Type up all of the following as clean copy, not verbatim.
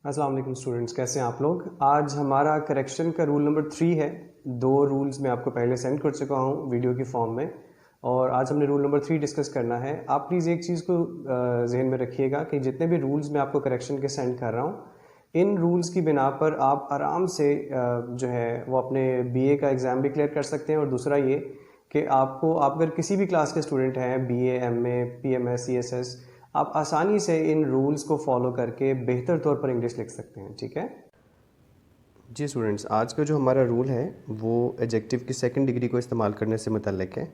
अस्सलाम वालेकुम स्टूडेंट्स, कैसे हैं आप लोग। आज हमारा करेक्शन का रूल नंबर 3 है। 2 रूल्स मैं आपको पहले सेंड कर चुका हूँ वीडियो की फॉर्म में, और आज हमने रूल नंबर 3 डिस्कस करना है। आप प्लीज़ एक चीज़ को जहन में रखिएगा कि जितने भी रूल्स मैं आपको करेक्शन के सेंड कर रहा हूँ, इन रूल्स की बिना पर आप आराम से जो है वो अपने बीए का एग्ज़ाम भी क्लियर कर सकते हैं। और दूसरा ये कि आप अगर किसी भी क्लास के स्टूडेंट हैं, बीए, एमए, पीएमएस, सीएसएस, आप आसानी से इन रूल्स को फॉलो करके बेहतर तौर पर इंग्लिश लिख सकते हैं। ठीक है जी स्टूडेंट्स, आज का जो हमारा रूल है वो एडजेक्टिव की सेकंड डिग्री को इस्तेमाल करने से मुतल्लिक है।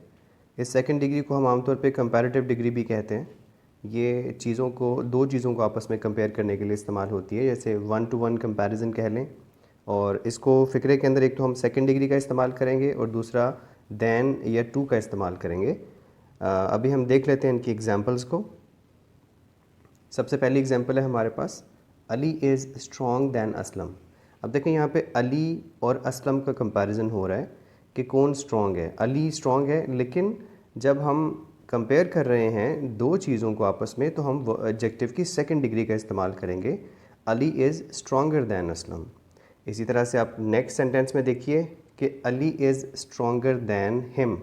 इस सेकंड डिग्री को हम आमतौर पे कंपैरेटिव डिग्री भी कहते हैं। ये दो चीज़ों को आपस में कंपेयर करने के लिए इस्तेमाल होती है, जैसे 1 to 1 कंपैरिजन कह लें। और इसको फ़िक्रे के अंदर एक तो हम सेकंड डिग्री का इस्तेमाल करेंगे और दूसरा दैन या टू का इस्तेमाल करेंगे। अभी हम देख लेते हैं इनकी एग्जांपल्स को। सबसे पहली एग्जांपल है हमारे पास, Ali is strong than Aslam. अब देखें यहाँ पे अली और असलम का कंपैरिजन हो रहा है कि कौन स्ट्रॉन्ग है। अली स्ट्रॉन्ग है, लेकिन जब हम कंपेयर कर रहे हैं दो चीज़ों को आपस में, तो हम एडजेक्टिव की सेकंड डिग्री का इस्तेमाल करेंगे, Ali is stronger than Aslam. इसी तरह से आप नेक्स्ट सेंटेंस में देखिए कि Ali is stronger than him.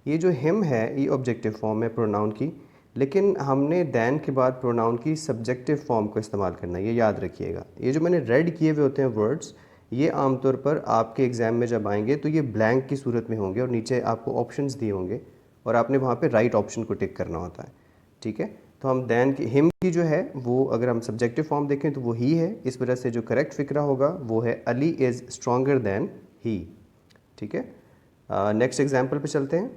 ये जो हिम है ये ऑब्जेक्टिव फॉर्म है प्रोनाउन की, लेकिन हमने दैन के बाद प्रोनाउन की सब्जेक्टिव फॉर्म को इस्तेमाल करना है, ये याद रखिएगा। ये जो मैंने रेड किए हुए होते हैं वर्ड्स, ये आमतौर पर आपके एग्ज़ाम में जब आएंगे तो ये ब्लैंक की सूरत में होंगे और नीचे आपको ऑप्शंस दिए होंगे और आपने वहाँ पे राइट ऑप्शन को टिक करना होता है। ठीक है, तो हम दैन की हिम की जो है वो अगर हम सब्जेक्टिव फॉर्म देखें तो वो ही है। इस वजह से जो करेक्ट फिक्रा होगा वो है अली इज़ स्ट्रॉन्गर दैन ही। ठीक है, नेक्स्ट एग्जाम्पल पे चलते हैं।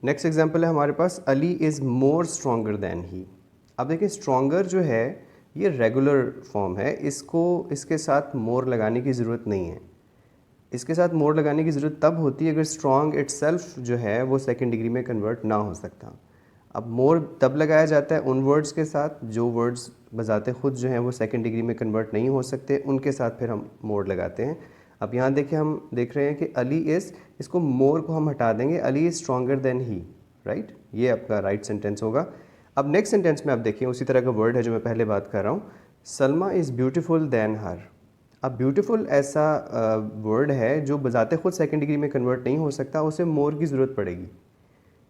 नेक्स्ट एग्जाम्पल है हमारे पास, Ali is more stronger than he. अब देखिए स्ट्रॉन्गर जो है ये रेगुलर फॉर्म है, इसके साथ मोर लगाने की ज़रूरत नहीं है। इसके साथ मोर लगाने की ज़रूरत तब होती है अगर स्ट्रॉन्ग इटसेल्फ जो है वो सेकंड डिग्री में कन्वर्ट ना हो सकता। अब मोर तब लगाया जाता है उन वर्ड्स के साथ जो वर्ड्स बजाते खुद जो हैं वो सेकंड डिग्री में कन्वर्ट नहीं हो सकते, उनके साथ फिर हम मोर लगाते हैं। अब यहाँ देखिए हम देख रहे हैं कि अली इज़, इसको मोर को हम हटा देंगे, Ali is stronger than he. Right, ये आपका राइट सेंटेंस होगा। अब नेक्स्ट सेंटेंस में आप देखिए उसी तरह का वर्ड है जो मैं पहले बात कर रहा हूँ, सलमा इज़ ब्यूटीफुल दैन हर। अब ब्यूटीफुल ऐसा वर्ड है जो बजाते खुद सेकंड डिग्री में कन्वर्ट नहीं हो सकता, उसे मोर की ज़रूरत पड़ेगी।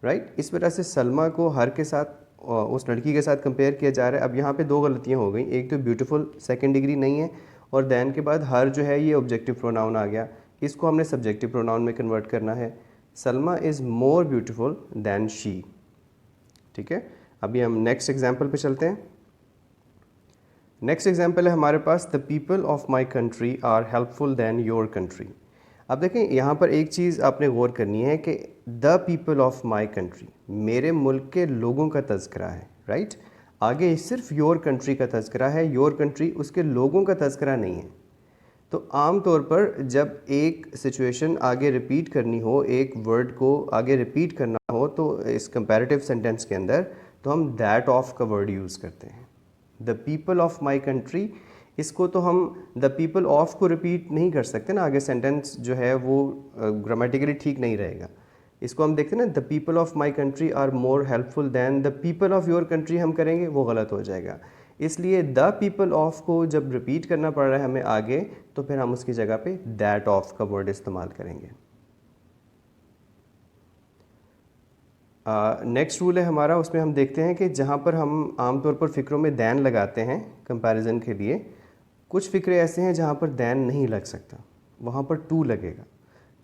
राइट, इस वजह से सलमा को हर के साथ उस लड़की के साथ कंपेयर किया जा रहा है। अब यहाँ पे दो गलतियाँ हो गई, एक तो ब्यूटीफुल सेकंड डिग्री नहीं है और दैन के बाद हर जो है ये ऑब्जेक्टिव प्रोनाउन आ गया, इसको हमने सब्जेक्टिव प्रोनाउन में कन्वर्ट करना है। Salma is more beautiful than she. ठीक है, अभी हम नेक्स्ट एग्जाम्पल पे चलते हैं। नेक्स्ट एग्जाम्पल है हमारे पास, the people of my country are helpful than your country. अब देखें यहाँ पर एक चीज़ आपने गौर करनी है कि the people of my country, मेरे मुल्क के लोगों का तज़किरा है। राइट, आगे सिर्फ योर कंट्री का तज़किरा है, योर कंट्री उसके लोगों का तज़किरा नहीं है। तो आम तौर पर जब एक सिचुएशन आगे रिपीट करनी हो, एक वर्ड को आगे रिपीट करना हो, तो इस कंपैरेटिव सेंटेंस के अंदर तो हम दैट ऑफ का वर्ड यूज़ करते हैं। The people of my country, इसको तो हम द पीपल ऑफ को रिपीट नहीं कर सकते ना, आगे सेंटेंस जो है वो ग्रामेटिकली ठीक नहीं रहेगा। इसको हम देखते हैं ना, the people of my country are more helpful than the people of your country, हम करेंगे वो गलत हो जाएगा। इसलिए द पीपल ऑफ को जब रिपीट करना पड़ रहा है हमें आगे, तो फिर हम उसकी जगह पे दैट ऑफ का वर्ड इस्तेमाल करेंगे। नेक्स्ट रूल है हमारा, उसमें हम देखते हैं कि जहाँ पर हम आमतौर पर फ़िक्रों में दैन लगाते हैं कंपैरिजन के लिए, कुछ फ़िक्रे ऐसे हैं जहाँ पर दैन नहीं लग सकता, वहाँ पर टू लगेगा।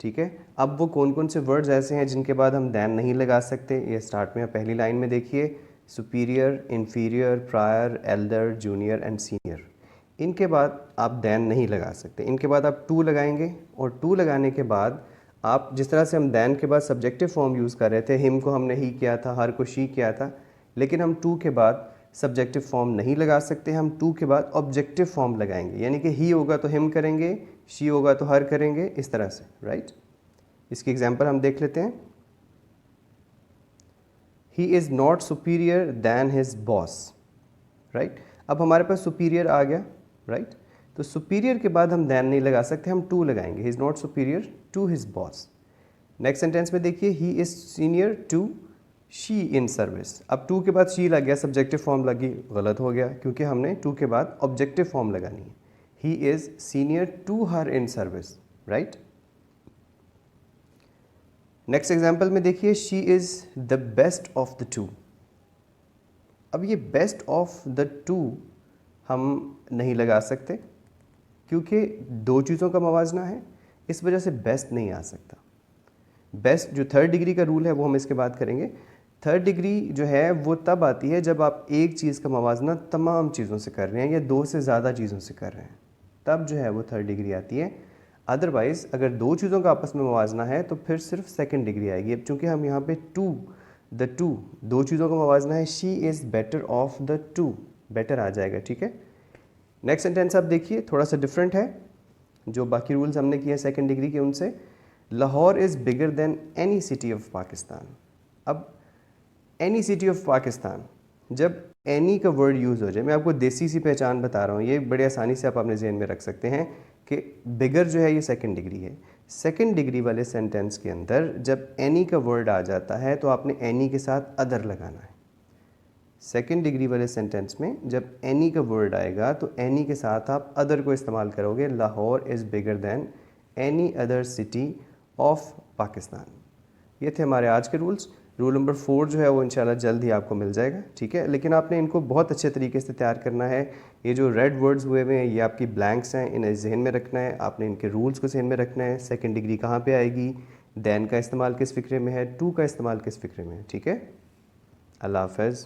ठीक है, अब वो कौन कौन से वर्ड्स ऐसे हैं जिनके बाद हम दैन नहीं लगा सकते, ये स्टार्ट में पहली लाइन में देखिए, superior, inferior, prior, Elder, junior and senior. इनके बाद आप दैन नहीं लगा सकते, इनके बाद आप टू लगाएंगे। और टू लगाने के बाद आप जिस तरह से हम दैन के बाद सब्जेक्टिव फॉर्म यूज़ कर रहे थे, हिम को हमने ही किया था, हर को शी किया था, लेकिन हम टू के बाद सब्जेक्टिव फॉर्म नहीं लगा सकते, हम टू के बाद ऑब्जेक्टिव फॉर्म लगाएंगे। यानी कि ही होगा तो हिम करेंगे, शी होगा तो हर करेंगे, इस तरह से। राइट, इसकी एग्जांपल हम देख लेते हैं। ही is not superior then his boss. Right, अब हमारे पास सुपीरियर आ गया। राइट, तो सुपीरियर के बाद हम दैन नहीं लगा सकते, हम टू लगाएंगे, he is not superior to his boss. Next sentence में देखिए, he is senior to she in service. अब टू के बाद शी लग गया, सब्जेक्टिव फॉर्म लगी, गलत हो गया क्योंकि हमने टू के बाद ऑब्जेक्टिव फॉर्म लगानी है। He is senior to her in service, right. Next example में देखिए, she is the best of the two. अब ये बेस्ट ऑफ द टू हम नहीं लगा सकते क्योंकि दो चीज़ों का मवाजना है, इस वजह से बेस्ट नहीं आ सकता। बेस्ट जो थर्ड डिग्री का रूल है वो हम इसके बाद करेंगे। थर्ड डिग्री जो है वो तब आती है जब आप एक चीज़ का मवाजना तमाम चीज़ों से कर रहे हैं या दो से ज़्यादा चीज़ों से कर रहे हैं, तब जो है वो थर्ड डिग्री आती है। अदरवाइज़ अगर दो चीज़ों का आपस में मवाजना है तो फिर सिर्फ सेकंड डिग्री आएगी। अब चूँकि हम यहाँ पे टू दो चीज़ों का मवाजना है, she is better of the two, better आ जाएगा, ठीक है। नेक्स्ट सेंटेंस आप देखिए, थोड़ा सा डिफरेंट है, जो बाकी रूल्स हमने किए सेकंड डिग्री के उनसे। Lahore is bigger than any city of Pakistan. अब एनी सिटी ऑफ पाकिस्तान, जब एनी का वर्ड यूज़ हो जाए, मैं आपको देसी सी पहचान बता रहा हूँ, ये बड़े आसानी से आप अपने जहन में रख सकते हैं कि बिगर जो है ये सेकंड डिग्री है। सेकंड डिग्री वाले सेंटेंस के अंदर जब एनी का वर्ड आ जाता है तो आपने एनी के साथ अदर लगाना है। सेकंड डिग्री वाले सेंटेंस में जब एनी का वर्ड आएगा तो एनी के साथ आप अदर को इस्तेमाल करोगे। Lahore is bigger than any other city of Pakistan. ये थे हमारे आज के रूल्स। रूल नंबर 4 जो है वो इंशाल्लाह जल्द ही आपको मिल जाएगा, ठीक है। लेकिन आपने इनको बहुत अच्छे तरीके से तैयार करना है। ये जो रेड वर्ड्स हुए हुए हैं ये आपकी ब्लैंक्स हैं, इन्हें जहन में रखना है, आपने इनके रूल्स को जहन में रखना है। सेकंड डिग्री कहाँ पे आएगी, दैन का इस्तेमाल किस फ़िक्रे में है, टू का इस्तेमाल किस फ़िक्रे में है, ठीक है। अल्लाह हाफ़िज़।